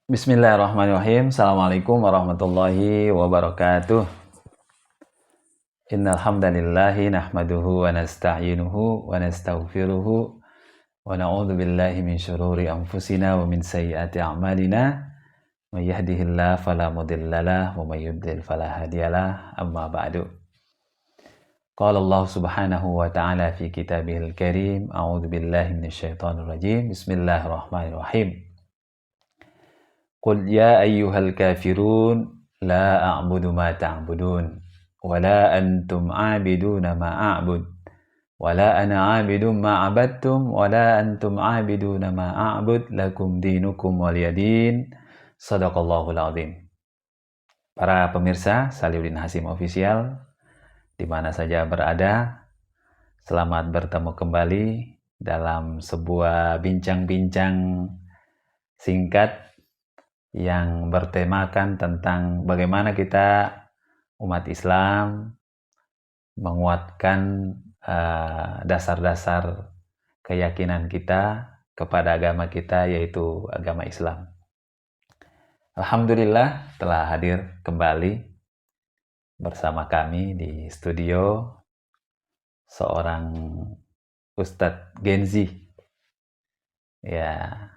Bismillahirrahmanirrahim. Assalamualaikum warahmatullahi wabarakatuh. Innal hamdalillahi nahmaduhu wa nasta'inuhu wa nastaghfiruhu wa na'udzu billahi min syururi anfusina wa min sayyiati a'malina. May yahdihillahu fala mudhillalah wa may yudlil fala hadiyalah. Amma ba'du. Qala Allah Subhanahu wa ta'ala fi kitabihil karim. A'udzu billahi minasyaitonir rajim. Bismillahirrahmanirrahim. Qul ya ayyuhal kafirun la a'budu ma ta'budun wa la antum 'abiduna ma a'bud wa la ana 'abidun ma 'abadtum wa la antum 'abiduna ma a'bud lakum dinukum waliyadin. Shadaqallahul azim. Para pemirsa Salihuddin Hasim Official di mana saja berada, selamat bertemu kembali dalam sebuah bincang-bincang singkat yang bertemakan tentang bagaimana kita umat Islam menguatkan dasar-dasar keyakinan kita kepada agama kita, yaitu agama Islam. Alhamdulillah telah hadir kembali bersama kami di studio seorang Ustadz Genzi. Ya,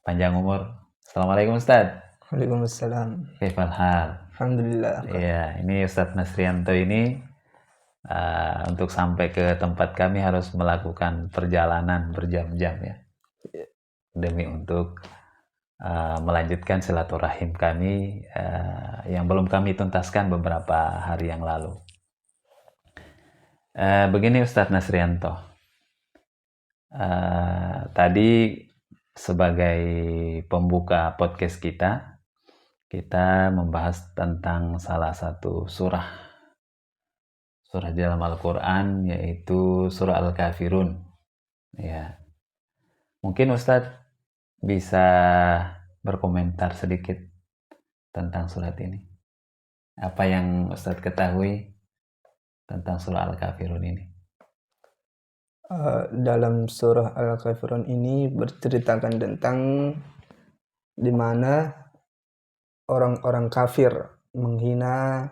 panjang umur. Assalamualaikum Ustadz. Waalaikumsalam. Kaifal hal? Alhamdulillah. Ya, ini Ustadz Nasrianto ini untuk sampai ke tempat kami harus melakukan perjalanan berjam-jam ya, demi untuk melanjutkan silaturahim kami yang belum kami tuntaskan beberapa hari yang lalu. Begini Ustadz Nasrianto, tadi sebagai pembuka podcast kita membahas tentang salah satu surah dalam Al-Quran, yaitu surah Al-Kafirun. Ya, mungkin Ustadz bisa berkomentar sedikit tentang surat ini. Apa yang Ustadz ketahui tentang surah Al-Kafirun ini? Dalam surah Al-Kafirun ini berceritakan tentang di mana orang-orang kafir menghina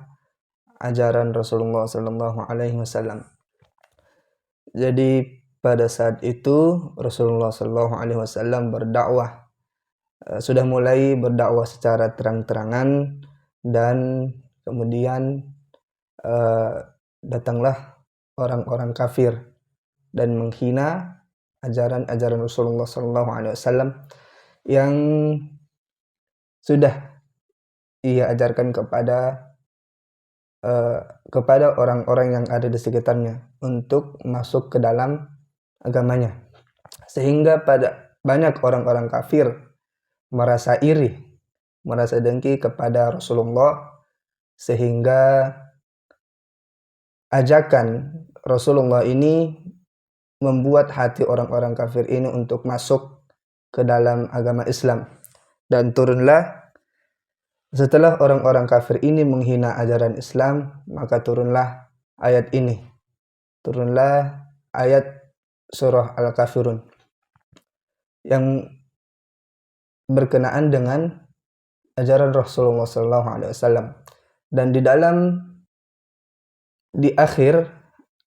ajaran Rasulullah SAW. Jadi pada saat itu Rasulullah SAW berdakwah, sudah mulai berdakwah secara terang-terangan, dan kemudian datanglah orang-orang kafir dan menghina ajaran Rasulullah SAW yang sudah ia ajarkan kepada orang-orang yang ada di sekitarnya untuk masuk ke dalam agamanya, sehingga pada banyak orang-orang kafir merasa iri, merasa dengki kepada Rasulullah, sehingga ajakan Rasulullah ini membuat hati orang-orang kafir ini untuk masuk ke dalam agama Islam. Dan turunlah, setelah orang-orang kafir ini menghina ajaran Islam, maka turunlah ayat ini. Turunlah ayat surah Al-Kafirun yang berkenaan dengan ajaran Rasulullah SAW. Dan di akhir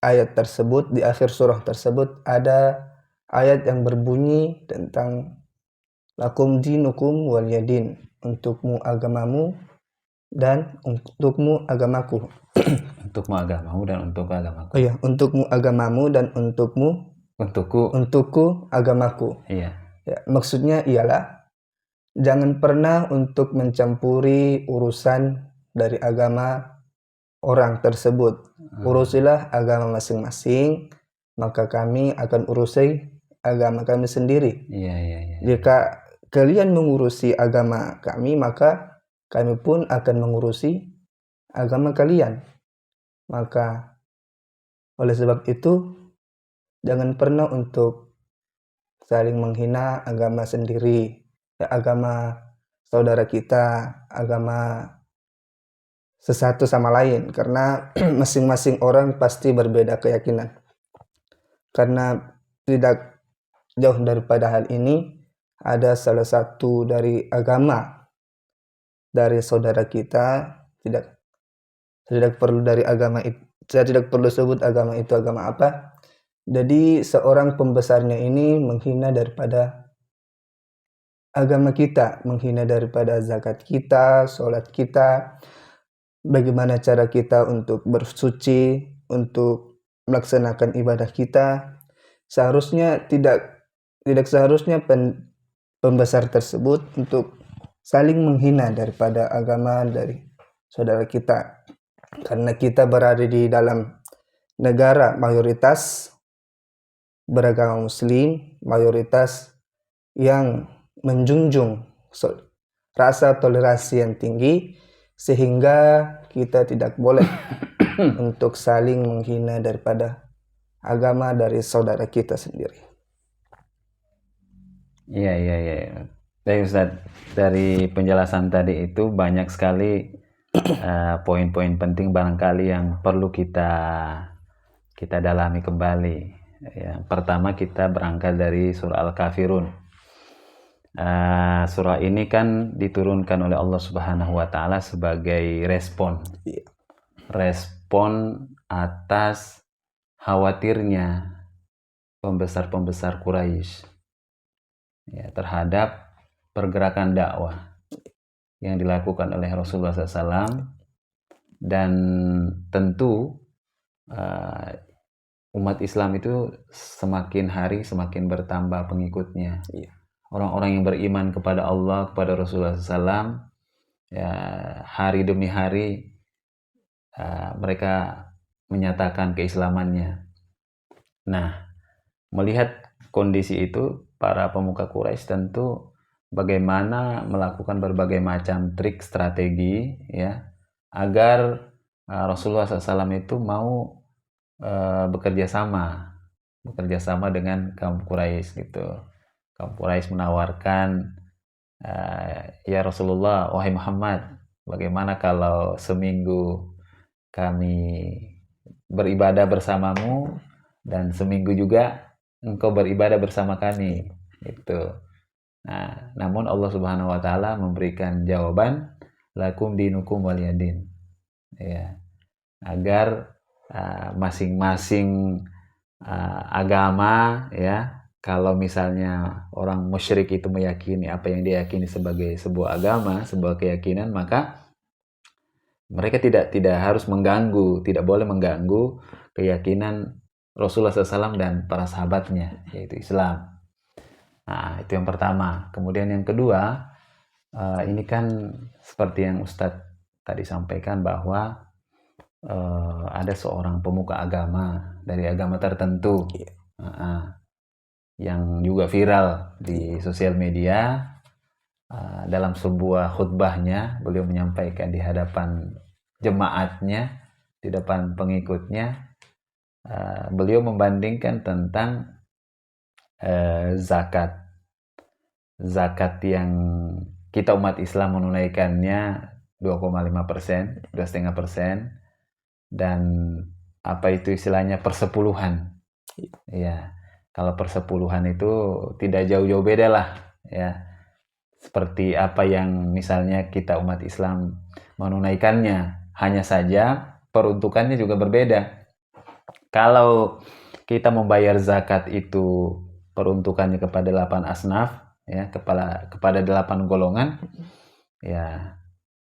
ayat tersebut, di akhir surah tersebut ada ayat yang berbunyi tentang lakum dinukum waliyadin, untukmu agamamu dan untukmu agamaku. Untukmu agamamu dan untuk agamaku. Oh iya, untukmu agamamu dan untukku agamaku. Iya. Ya, maksudnya ialah jangan pernah untuk mencampuri urusan dari agama orang tersebut. Urusilah agama masing-masing, maka kami akan urusi agama kami sendiri. Iya. Jika kalian mengurusi agama kami, maka kami pun akan mengurusi agama kalian. Maka oleh sebab itu, jangan pernah untuk saling menghina agama sendiri, ya, agama saudara kita, agama sesatu sama lain, karena masing-masing orang pasti berbeda keyakinan. Karena tidak jauh daripada hal ini ada salah satu dari agama dari saudara kita, tidak perlu dari agama itu, saya tidak perlu sebut agama itu agama apa. Jadi seorang pembesarnya ini menghina daripada agama kita, menghina daripada zakat kita, sholat kita, bagaimana cara kita untuk bersuci, untuk melaksanakan ibadah kita. Seharusnya tidak seharusnya pembesar tersebut untuk saling menghina daripada agama dari saudara kita, karena kita berada di dalam negara mayoritas beragama muslim, mayoritas yang menjunjung rasa toleransi yang tinggi, sehingga kita tidak boleh untuk saling menghina daripada agama dari saudara kita sendiri. Iya. Baik Ustadz, dari penjelasan tadi itu banyak sekali poin-poin penting barangkali yang perlu kita dalami kembali. Yang pertama kita berangkat dari surah Al-Kafirun. Surah ini kan diturunkan oleh Allah Subhanahu wa Ta'ala sebagai respon atas khawatirnya pembesar-pembesar Quraisy terhadap pergerakan dakwah yang dilakukan oleh Rasulullah SAW, dan tentu umat Islam itu semakin hari semakin bertambah pengikutnya. Orang-orang yang beriman kepada Allah, kepada Rasulullah SAW, hari demi hari mereka menyatakan keislamannya. Nah, melihat kondisi itu, para pemuka Quraisy tentu bagaimana melakukan berbagai macam trik strategi agar Rasulullah SAW itu mau bekerja sama dengan kaum Quraisy gitu. Kaum Quraisy menawarkan, ya Rasulullah, wahai Muhammad, bagaimana kalau seminggu kami beribadah bersamamu dan seminggu juga engkau beribadah bersama kami gitu. Nah, namun Allah Subhanahu wa Ta'ala memberikan jawaban, lakum dinukum waliyadin, agar masing-masing agama kalau misalnya orang musyrik itu meyakini apa yang dia yakini sebagai sebuah agama, sebuah keyakinan, maka mereka tidak harus mengganggu, tidak boleh mengganggu keyakinan Rasulullah SAW dan para sahabatnya, yaitu Islam. Nah, itu yang pertama. Kemudian yang kedua, ini kan seperti yang Ustadz tadi sampaikan bahwa ada seorang pemuka agama dari agama tertentu yang juga viral di sosial media. Dalam sebuah khutbahnya, beliau menyampaikan di hadapan jemaatnya, di depan pengikutnya, beliau membandingkan tentang zakat yang kita umat Islam menunaikannya 2,5%, 2,5%, dan apa itu istilahnya persepuluhan. Ya, kalau persepuluhan itu tidak jauh-jauh beda lah, seperti apa yang misalnya kita umat Islam menunaikannya, hanya saja peruntukannya juga berbeda. Kalau kita membayar zakat itu peruntukannya kepada 8 asnaf, kepada 8 golongan,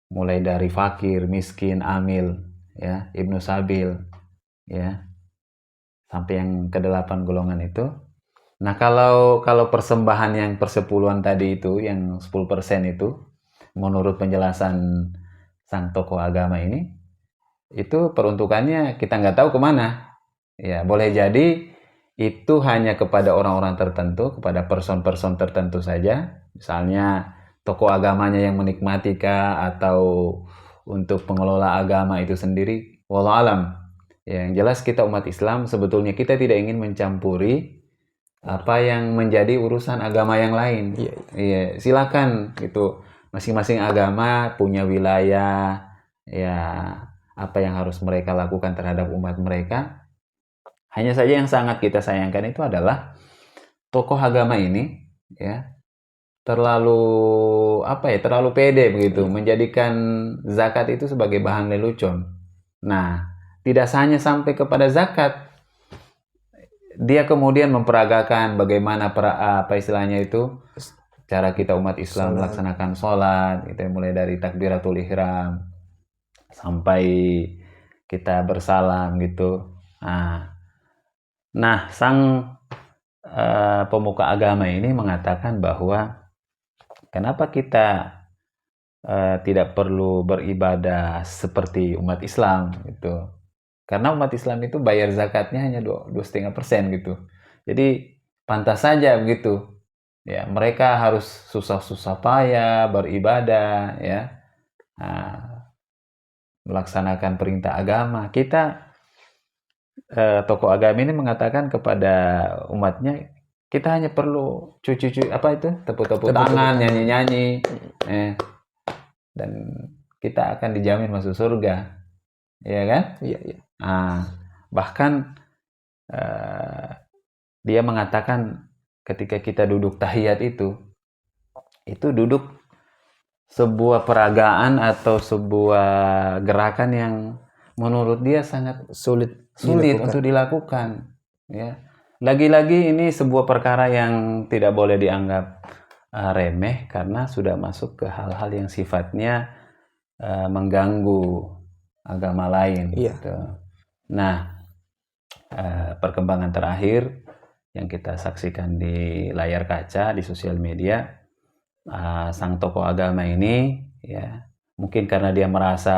mulai dari fakir, miskin, amil, ibnu sabil, sampai yang ke-8 golongan itu. Nah, kalau persembahan yang persepuluhan tadi itu, yang 10% itu, menurut penjelasan sang tokoh agama ini, itu peruntukannya kita nggak tahu kemana. Boleh jadi itu hanya kepada orang-orang tertentu, kepada person-person tertentu saja. Misalnya tokoh agamanya yang menikmati atau untuk pengelola agama itu sendiri. Wallahu alam. Yang jelas kita umat Islam sebetulnya kita tidak ingin mencampuri apa yang menjadi urusan agama yang lain. Silakan gitu. Masing-masing agama punya wilayah, apa yang harus mereka lakukan terhadap umat mereka. Hanya saja yang sangat kita sayangkan itu adalah tokoh agama ini, terlalu terlalu pede begitu, menjadikan zakat itu sebagai bahan lelucon. Nah, tidak hanya sampai kepada zakat, dia kemudian memperagakan bagaimana istilahnya itu cara kita umat Islam Salat. melaksanakan sholat, gitu, mulai dari takbiratul ihram sampai kita bersalam gitu. Nah, sang pemuka agama ini mengatakan bahwa kenapa kita tidak perlu beribadah seperti umat Islam gitu. Karena umat Islam itu bayar zakatnya hanya 2,5% gitu. Jadi pantas saja begitu. Ya, mereka harus susah-susah payah beribadah ya. Melaksanakan perintah agama. Kita tokoh agama ini mengatakan kepada umatnya, kita hanya perlu tepuk-tepuk tangan, nyanyi-nyanyi, dan kita akan dijamin masuk surga, ya kan? Iya. Bahkan dia mengatakan ketika kita duduk tahiyat itu duduk sebuah peragaan atau sebuah gerakan yang menurut dia sangat sulit untuk dilakukan. Ya, lagi-lagi ini sebuah perkara yang tidak boleh dianggap remeh karena sudah masuk ke hal-hal yang sifatnya mengganggu agama lain. Iya. Gitu. Nah, perkembangan terakhir yang kita saksikan di layar kaca di sosial media, sang tokoh agama ini ya mungkin karena dia merasa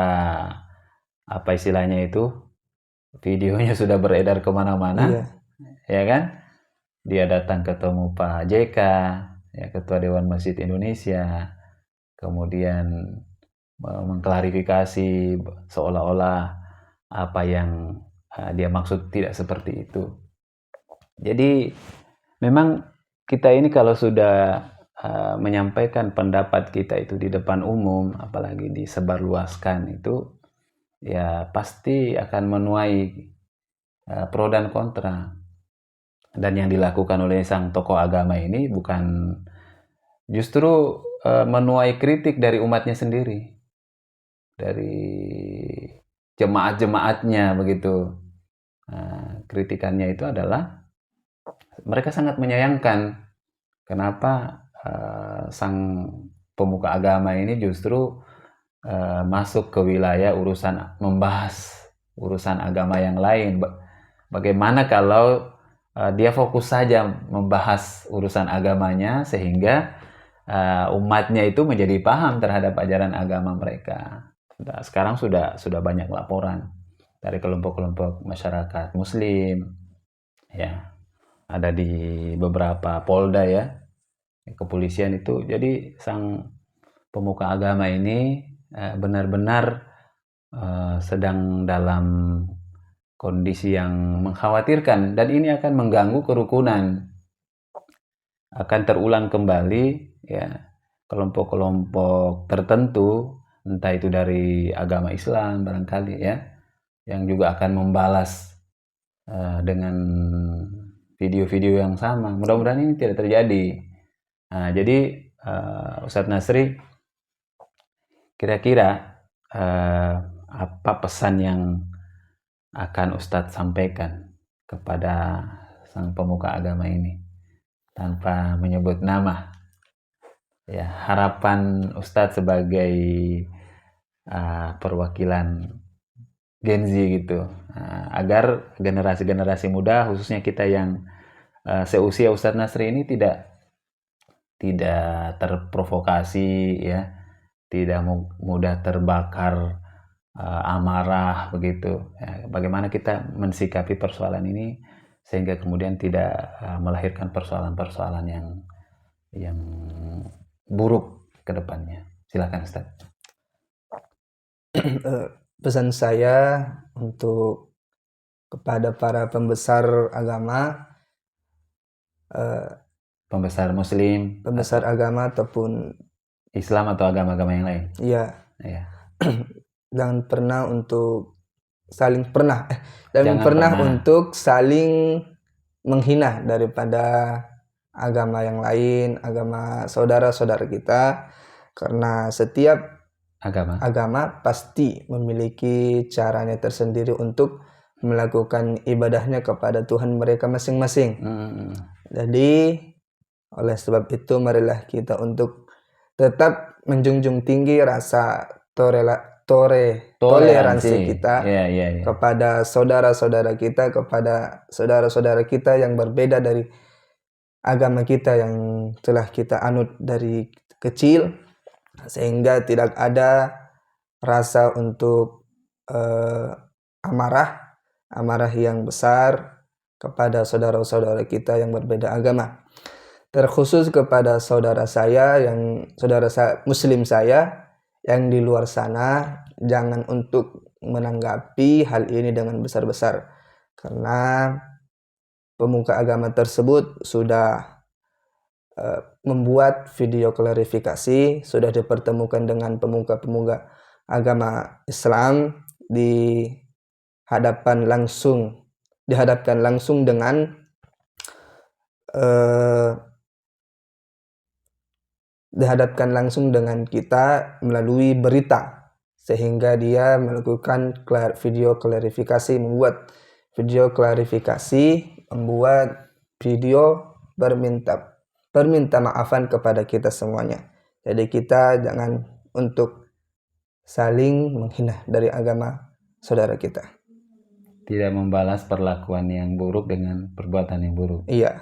istilahnya itu videonya sudah beredar kemana-mana, ya kan? Dia datang ketemu Pak JK, ya, Ketua Dewan Masjid Indonesia, kemudian mengklarifikasi seolah-olah apa yang dia maksud tidak seperti itu. Jadi memang kita ini kalau sudah menyampaikan pendapat kita itu di depan umum, apalagi disebarluaskan itu, ya pasti akan menuai pro dan kontra. Dan yang dilakukan oleh sang tokoh agama ini bukan justru menuai kritik dari umatnya sendiri, dari jemaat-jemaatnya begitu. Kritikannya itu adalah mereka sangat menyayangkan kenapa sang pemuka agama ini justru masuk ke wilayah membahas urusan agama yang lain. Bagaimana kalau dia fokus saja membahas urusan agamanya sehingga umatnya itu menjadi paham terhadap ajaran agama mereka. Sekarang sudah banyak laporan dari kelompok-kelompok masyarakat Muslim, ya, ada di beberapa Polda ya, kepolisian itu. Jadi sang pemuka agama ini benar-benar sedang dalam kondisi yang mengkhawatirkan dan ini akan mengganggu kerukunan. Akan terulang kembali ya kelompok-kelompok tertentu, entah itu dari agama Islam barangkali ya, yang juga akan membalas dengan video-video yang sama. Mudah-mudahan ini tidak terjadi. Jadi Ustadz Nasri, kira-kira apa pesan yang akan Ustadz sampaikan kepada sang pemuka agama ini tanpa menyebut nama? Ya, harapan Ustadz sebagai perwakilan Gen Z gitu, agar generasi-generasi muda, khususnya kita yang seusia Ustadz Nasri ini tidak terprovokasi ya, tidak mudah terbakar amarah begitu ya. Bagaimana kita mensikapi persoalan ini sehingga kemudian tidak melahirkan persoalan-persoalan yang buruk ke depannya. Silakan Ustaz. Pesan saya untuk kepada para pembesar agama, pembesar Muslim, pembesar agama ataupun Islam atau agama-agama yang lain. Iya. Jangan pernah untuk saling menghina daripada agama yang lain, agama saudara-saudara kita, karena setiap agama pasti memiliki caranya tersendiri untuk melakukan ibadahnya kepada Tuhan mereka masing-masing. Jadi oleh sebab itu marilah kita untuk tetap menjunjung tinggi rasa toleransi kita kepada saudara-saudara kita, kepada saudara-saudara kita yang berbeda dari agama kita yang telah kita anut dari kecil, sehingga tidak ada rasa untuk amarah yang besar kepada saudara-saudara kita yang berbeda agama. Terkhusus kepada saudara muslim saya yang di luar sana, jangan untuk menanggapi hal ini dengan besar-besar, karena pemuka agama tersebut sudah membuat video klarifikasi, sudah dipertemukan dengan pemuka-pemuka agama Islam, dihadapkan langsung dengan kita melalui berita, sehingga dia melakukan video klarifikasi, membuat video perminta maafan kepada kita semuanya. Jadi kita jangan untuk saling menghina dari agama saudara kita. Tidak membalas perlakuan yang buruk dengan perbuatan yang buruk. Iya.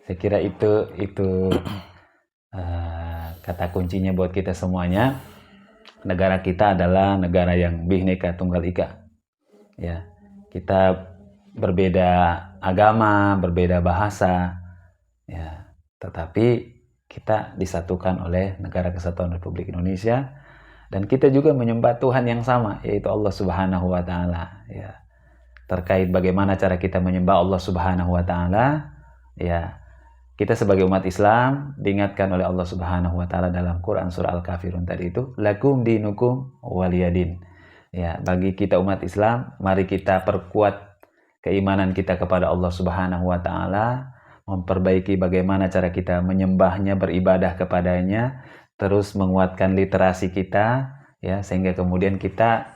Saya kira itu kata kuncinya buat kita semuanya. Negara kita adalah negara yang Bhinneka Tunggal Ika. Ya, kita berbeda agama, berbeda bahasa, ya, tetapi kita disatukan oleh Negara Kesatuan Republik Indonesia, dan kita juga menyembah Tuhan yang sama, yaitu Allah Subhanahu wa Ta'ala. Ya. Terkait bagaimana cara kita menyembah Allah Subhanahu wa Ta'ala, ya, kita sebagai umat Islam diingatkan oleh Allah Subhanahu wa Ta'ala dalam Quran surah Al-Kafirun tadi itu, lakum dinukum waliyadin. Ya, bagi kita umat Islam, mari kita perkuat keimanan kita kepada Allah Subhanahu wa Ta'ala, memperbaiki bagaimana cara kita menyembahnya, beribadah kepadanya, terus menguatkan literasi kita, ya, sehingga kemudian kita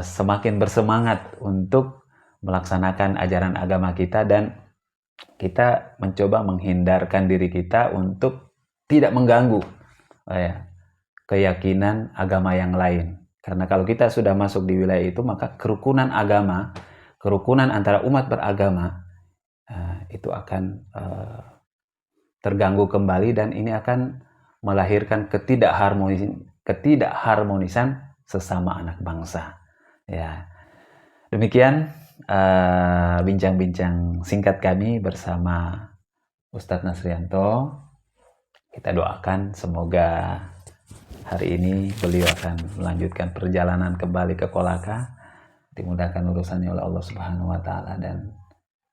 semakin bersemangat untuk melaksanakan ajaran agama kita, dan kita mencoba menghindarkan diri kita untuk tidak mengganggu keyakinan agama yang lain. Karena kalau kita sudah masuk di wilayah itu, maka kerukunan agama, kerukunan antara umat beragama itu akan terganggu kembali, dan ini akan melahirkan ketidakharmonisan sesama anak bangsa. Ya, demikian bincang-bincang singkat kami bersama Ustadz Nasrianto. Kita doakan semoga hari ini beliau akan melanjutkan perjalanan kembali ke Kolaka, dimudahkan urusannya oleh Allah Subhanahu wa Ta'ala, dan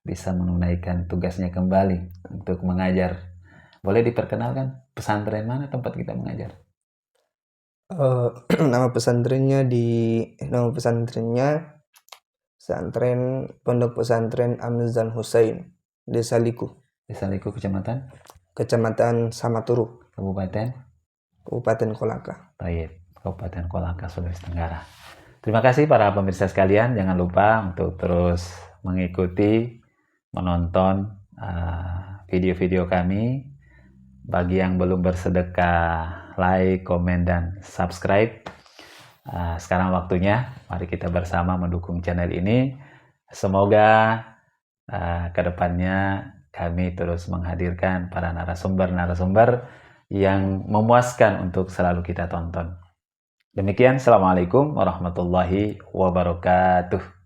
bisa menunaikan tugasnya kembali untuk mengajar. Boleh diperkenalkan pesantren mana tempat kita mengajar? Nama pesantren pesantren Pondok Pesantren Amizan Husain, Desa Liku. Desa Liku, Kecamatan Samaturu, Kabupaten Kolaka. Baik, Kabupaten Kolaka, Sulawesi Tenggara. Terima kasih para pemirsa sekalian. Jangan lupa untuk terus mengikuti, menonton video-video kami. Bagi yang belum bersedekah, like, komen, dan subscribe. Sekarang waktunya, mari kita bersama mendukung channel ini. Semoga kedepannya kami terus menghadirkan para narasumber yang memuaskan untuk selalu kita tonton. Demikian, Assalamualaikum warahmatullahi wabarakatuh.